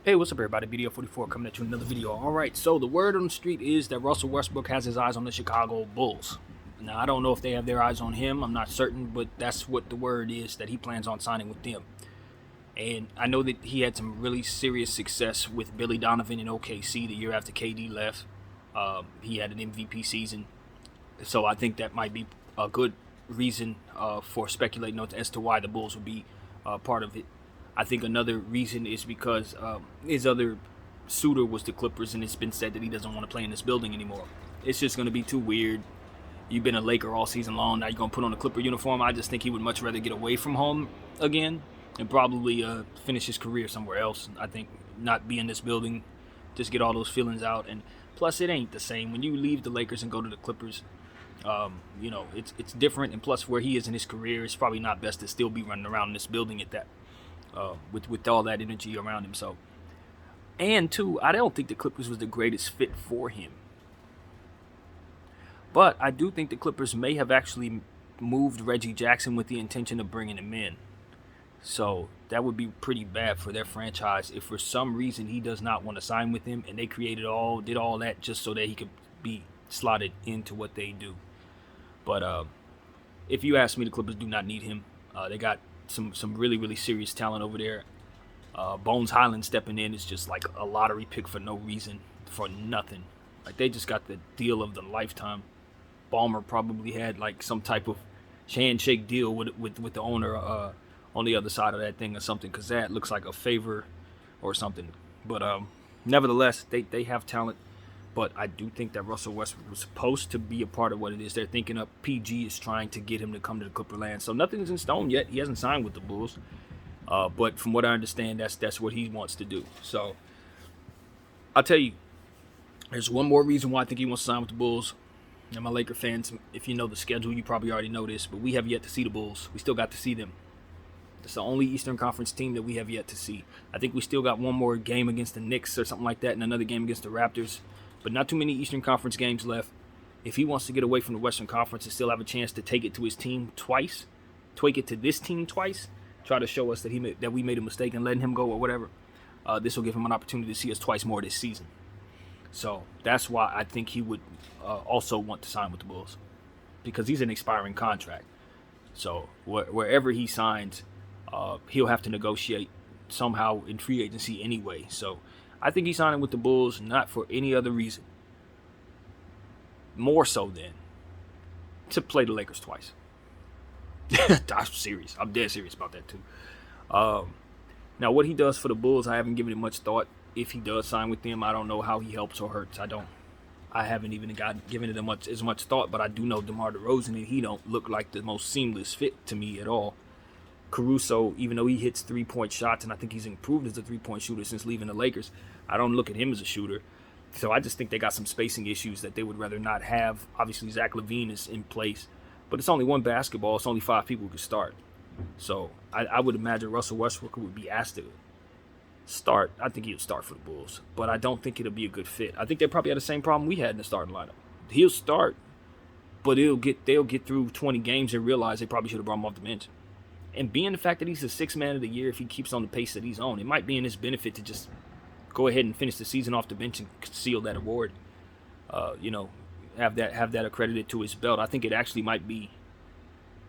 Hey, what's up, everybody? BDO44 coming at you with another video. All right, so the word on the street is that Russell Westbrook has his eyes on the Chicago Bulls. Now, I don't know if they have their eyes on him. I'm not certain, but that's what the word is, that he plans on signing with them. And I know that he had some really serious success with Billy Donovan in OKC the year after KD left. He had an MVP season. So I think that might be a good reason for speculating as to why the Bulls would be part of it. I think another reason is because his other suitor was the Clippers, and it's been said that he doesn't want to play in this building anymore. It's just going to be too weird. You've been a Laker all season long. Now you're going to put on a Clipper uniform. I just think he would much rather get away from home again and probably finish his career somewhere else. I think not be in this building, just get all those feelings out. And plus, it ain't the same. When you leave the Lakers and go to the Clippers, it's different. And plus, where he is in his career, it's probably not best to still be running around in this building at that. With all that energy around him. So, and two, I don't think the Clippers was the greatest fit for him. But I do think the Clippers may have actually moved Reggie Jackson with the intention of bringing him in. So that would be pretty bad for their franchise if for some reason he does not want to sign with them and they did all that just so that he could be slotted into what they do. But if you ask me, the Clippers do not need him. They got some really, really serious talent over there. Bones Highland stepping in is just like a lottery pick for no reason, for nothing. Like, they just got the deal of the lifetime. Ballmer probably had like some type of handshake deal with the owner on the other side of that thing or something, because that looks like a favor or something. But nevertheless, they have talent. But I do think that Russell Westbrook was supposed to be a part of what it is they're thinking of. PG is trying to get him to come to the Clipperland. So nothing's in stone yet. He hasn't signed with the Bulls. But from what I understand, that's what he wants to do. So I'll tell you, there's one more reason why I think he wants to sign with the Bulls. And my Laker fans, if you know the schedule, you probably already know this, but we have yet to see the Bulls. We still got to see them. It's the only Eastern Conference team that we have yet to see. I think we still got one more game against the Knicks or something like that, and another game against the Raptors. But not too many Eastern Conference games left. If he wants to get away from the Western Conference and still have a chance to take it to his team twice, take it to this team twice, try to show us that we made a mistake and letting him go or whatever, this will give him an opportunity to see us twice more this season. So that's why I think he would also want to sign with the Bulls, because he's an expiring contract. So wherever he signs, he'll have to negotiate somehow in free agency anyway. So I think he's signing with the Bulls not for any other reason, more so than to play the Lakers twice. I'm serious. I'm dead serious about that too. Now, what he does for the Bulls, I haven't given it much thought. If he does sign with them, I don't know how he helps or hurts. I haven't even given it as much thought. But I do know DeMar DeRozan, and he don't look like the most seamless fit to me at all. Caruso, even though he hits three-point shots, and I think he's improved as a three-point shooter since leaving the Lakers, I don't look at him as a shooter. So I just think they got some spacing issues that they would rather not have. Obviously, Zach LaVine is in place, but it's only one basketball. It's only 5 people who can start. So I would imagine Russell Westbrook would be asked to start. I think he'll start for the Bulls, but I don't think it'll be a good fit. I think they probably had the same problem we had in the starting lineup. He'll start, but they'll get through 20 games and realize they probably should have brought him off the bench. And being the fact that he's the 6th man of the year, if he keeps on the pace that he's on, it might be in his benefit to just go ahead and finish the season off the bench and seal that award. Have that accredited to his belt. I think it actually might be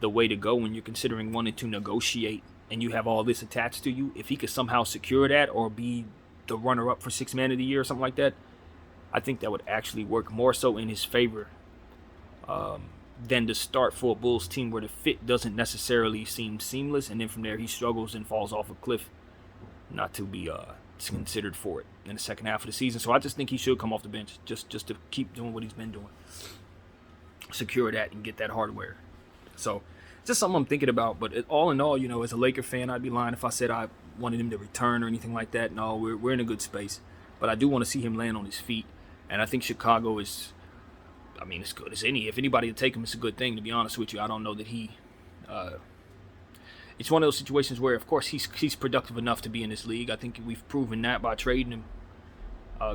the way to go when you're considering wanting to negotiate and you have all this attached to you. If he could somehow secure that or be the runner-up for 6th man of the year or something like that, I think that would actually work more so in his favor than to start for a Bulls team where the fit doesn't necessarily seem seamless, and then from there he struggles and falls off a cliff not to be considered for it in the second half of the season. So I just think he should come off the bench just to keep doing what he's been doing. Secure that and get that hardware. So just something I'm thinking about. But all in all, as a Laker fan, I'd be lying if I said I wanted him to return or anything like that. No, we're in a good space. But I do want to see him land on his feet. And I think Chicago is, as good as any. If anybody would take him, it's a good thing, to be honest with you. I don't know that he it's one of those situations where, of course, he's productive enough to be in this league. I think we've proven that by trading him,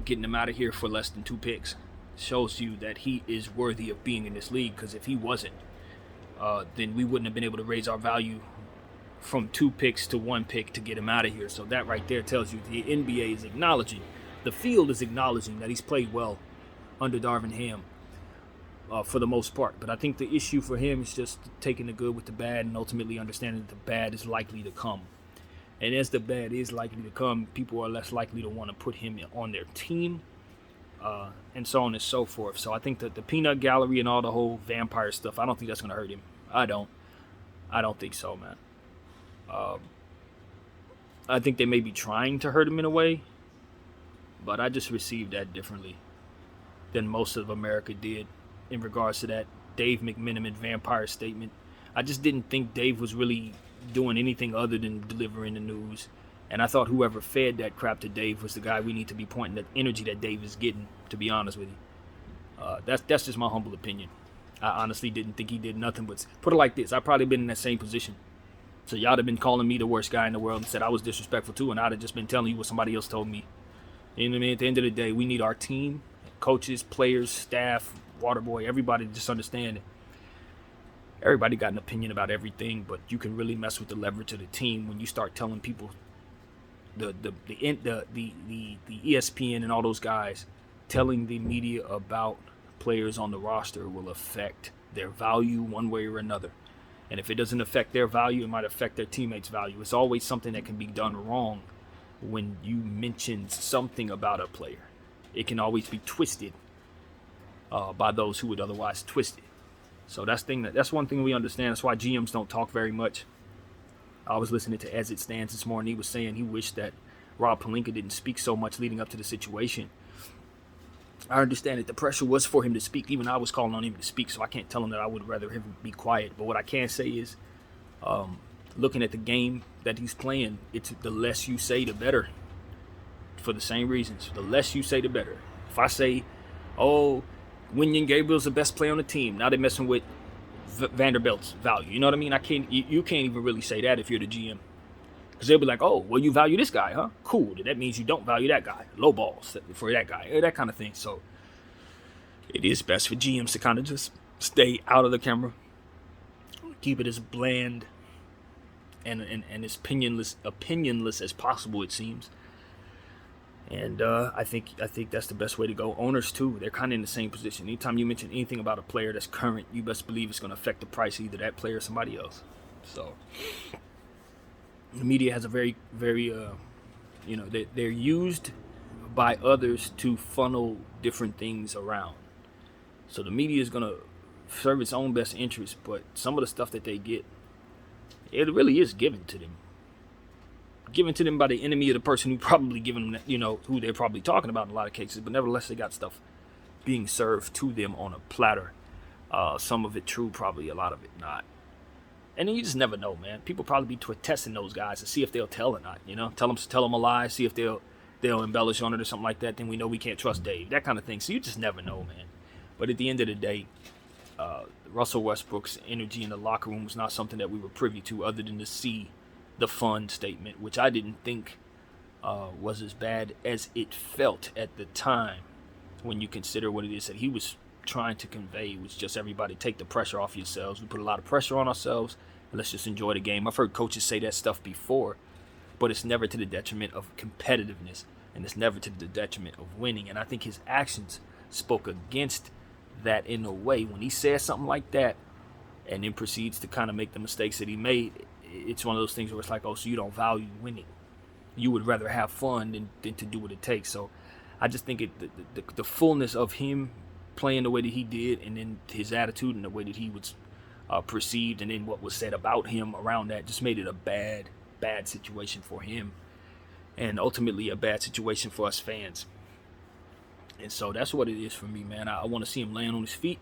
getting him out of here for less than 2 picks. Shows you that he is worthy of being in this league, because if he wasn't, then we wouldn't have been able to raise our value from 2 picks to 1 pick to get him out of here. So that right there tells you the NBA is acknowledging, the field is acknowledging that he's played well under Darvin Ham for the most part. But I think the issue for him is just taking the good with the bad and ultimately understanding that the bad is likely to come. And as the bad is likely to come, people are less likely to want to put him on their team, and so on and so forth. So I think that the peanut gallery and all the whole vampire stuff, I don't think that's going to hurt him. I don't think so, man. I think they may be trying to hurt him in a way, but I just received that differently than most of America did in regards to that Dave McMenamin vampire statement. I just didn't think Dave was really doing anything other than delivering the news. And I thought whoever fed that crap to Dave was the guy we need to be pointing the energy that Dave is getting, to be honest with you. That's just my humble opinion. I honestly didn't think he did nothing but, put it like this, I've probably been in that same position. So y'all have been calling me the worst guy in the world and said I was disrespectful too, and I'd have just been telling you what somebody else told me. You know what I mean? At the end of the day, we need our team, coaches, players, staff, Waterboy, everybody to just understand it. Everybody got an opinion about everything, but you can really mess with the leverage of the team when you start telling people, the ESPN and all those guys, telling the media about players on the roster will affect their value one way or another. And if it doesn't affect their value, it might affect their teammates' value. It's always something that can be done wrong when you mention something about a player. It can always be twisted by those who would otherwise twist it. So that's one thing we understand. That's why GMs don't talk very much. I was listening to As It Stands this morning. He was saying he wished that Rob Pelinka didn't speak so much leading up to the situation. I understand that the pressure was for him to speak. Even I was calling on him to speak, so I can't tell him that I would rather him be quiet. But what I can say is, looking at the game that he's playing, it's the less you say, the better. For the same reasons. The less you say, the better. If I say, oh, Wenyen Gabriel's the best player on the team, now they're messing with Vanderbilt's value. You know what I mean? You can't even really say that if you're the GM. Because they'll be like, oh, well, you value this guy, huh? Cool. That means you don't value that guy. Low balls for that guy. That kind of thing. So it is best for GMs to kind of just stay out of the camera. Keep it as bland and as opinionless as possible, it seems. And I think that's the best way to go. Owners, too, they're kind of in the same position. Anytime you mention anything about a player that's current, you best believe it's going to affect the price of either that player or somebody else. So the media has a very, very, they're used by others to funnel different things around. So the media is going to serve its own best interest, but some of the stuff that they get, it really is given to them. Given to them by the enemy of the person who probably given them, who they're probably talking about in a lot of cases. But nevertheless, they got stuff being served to them on a platter. Some of it true, probably a lot of it not. And then you just never know, man. People probably be testing those guys to see if they'll tell or not. Tell them a lie, see if they'll embellish on it or something like that. Then we know we can't trust Dave. That kind of thing. So you just never know, man. But at the end of the day, Russell Westbrook's energy in the locker room was not something that we were privy to, other than to see the fun statement, which I didn't think was as bad as it felt at the time when you consider what it is that he was trying to convey. It was just, everybody take the pressure off yourselves. We put a lot of pressure on ourselves, and let's just enjoy the game. I've heard coaches say that stuff before, but it's never to the detriment of competitiveness, and it's never to the detriment of winning. And I think his actions spoke against that in a way. When he says something like that and then proceeds to kind of make the mistakes that he made, it's one of those things where it's like, oh, so you don't value winning. You would rather have fun than to do what it takes. So I just think the fullness of him playing the way that he did, and then his attitude and the way that he was perceived, and then what was said about him around that, just made it a bad situation for him, and ultimately a bad situation for us fans. And so that's what it is for me, man. I want to see him land on his feet.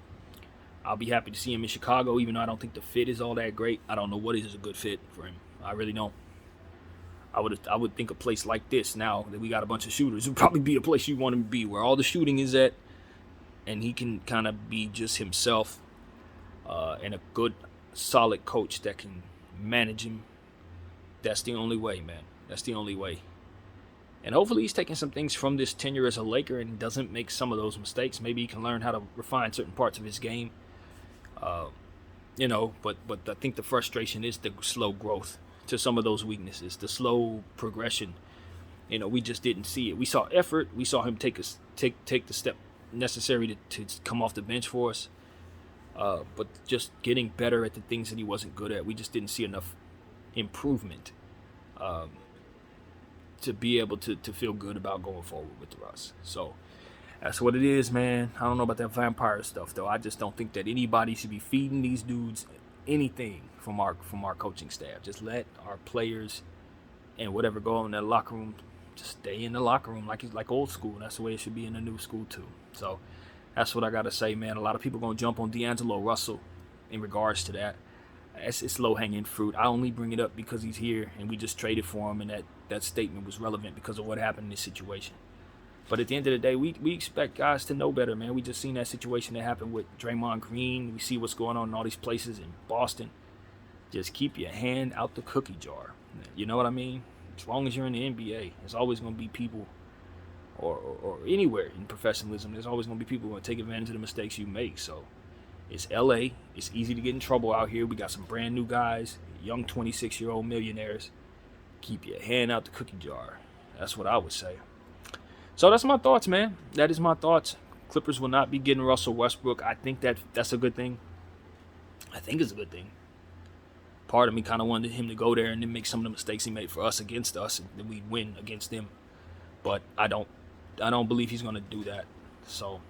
I'll be happy to see him in Chicago, even though I don't think the fit is all that great. I don't know what is a good fit for him. I really don't. I would think a place like this, now that we got a bunch of shooters, would probably be a place you want him to be, where all the shooting is at, and he can kind of be just himself, and a good, solid coach that can manage him. That's the only way, man. That's the only way. And hopefully he's taking some things from this tenure as a Laker and doesn't make some of those mistakes. Maybe he can learn how to refine certain parts of his game. But I think the frustration is the slow growth. to some of those weaknesses, the slow progression. We just didn't see it. We saw effort. We saw him take the step necessary to come off the bench for us. But just getting better at the things that he wasn't good at. We just didn't see enough improvement to be able to feel good about going forward with Russ. So that's what it is, man. I don't know about that vampire stuff, though. I just don't think that anybody should be feeding these dudes anything from our coaching staff. Just let our players and whatever go on in that locker room just stay in the locker room like old school. That's the way it should be in the new school too. So that's what I gotta say, man. A lot of people gonna jump on D'Angelo Russell in regards to that. It's low-hanging fruit. I only bring it up because he's here and we just traded for him, and that statement was relevant because of what happened in this situation. But at the end of the day, we expect guys to know better, man. We just seen that situation that happened with Draymond Green. We see what's going on in all these places in Boston. Just keep your hand out the cookie jar. You know what I mean? As long as you're in the NBA, there's always going to be people, or anywhere in professionalism, there's always going to be people who are going to take advantage of the mistakes you make. So it's LA. It's easy to get in trouble out here. We got some brand new guys, young 26-year-old millionaires. Keep your hand out the cookie jar. That's what I would say. So that's my thoughts, man. That is my thoughts. Clippers will not be getting Russell Westbrook. I think that's a good thing. I think it's a good thing. Part of me kind of wanted him to go there and then make some of the mistakes he made for us against us, and then we'd win against them. But I don't believe he's going to do that. So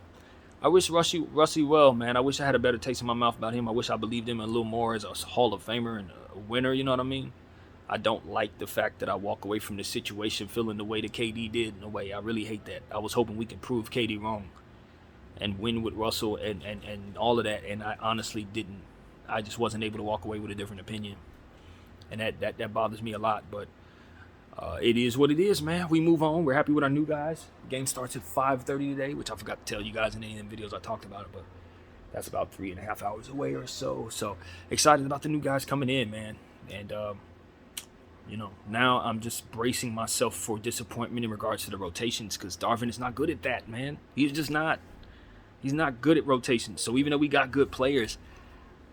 I wish Russie well, man. I wish I had a better taste in my mouth about him. I wish I believed him a little more as a Hall of Famer and a winner, you know what I mean? I don't like the fact that I walk away from this situation feeling the way that KD did. In a way, I really hate that. I was hoping we could prove KD wrong and win with Russell and all of that, and I honestly didn't. I just wasn't able to walk away with a different opinion, and that bothers me a lot. But it is what it is, man. We move on. We're happy with our new guys. Game starts at 5:30 today, which I forgot to tell you guys in any of the videos I talked about it, but that's about 3.5 hours away or so. So excited about the new guys coming in, man. And now I'm just bracing myself for disappointment in regards to the rotations, because Darvin is not good at that, man. He's just not. He's not good at rotations. So even though we got good players,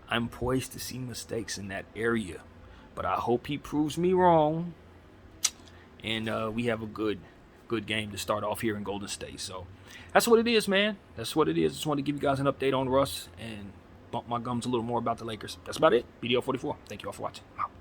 I'm poised to see mistakes in that area. But I hope he proves me wrong, and we have a good game to start off here in Golden State. So that's what it is, man. That's what it is. Just wanted to give you guys an update on Russ and bump my gums a little more about the Lakers. That's about it. BDO 44. Thank you all for watching.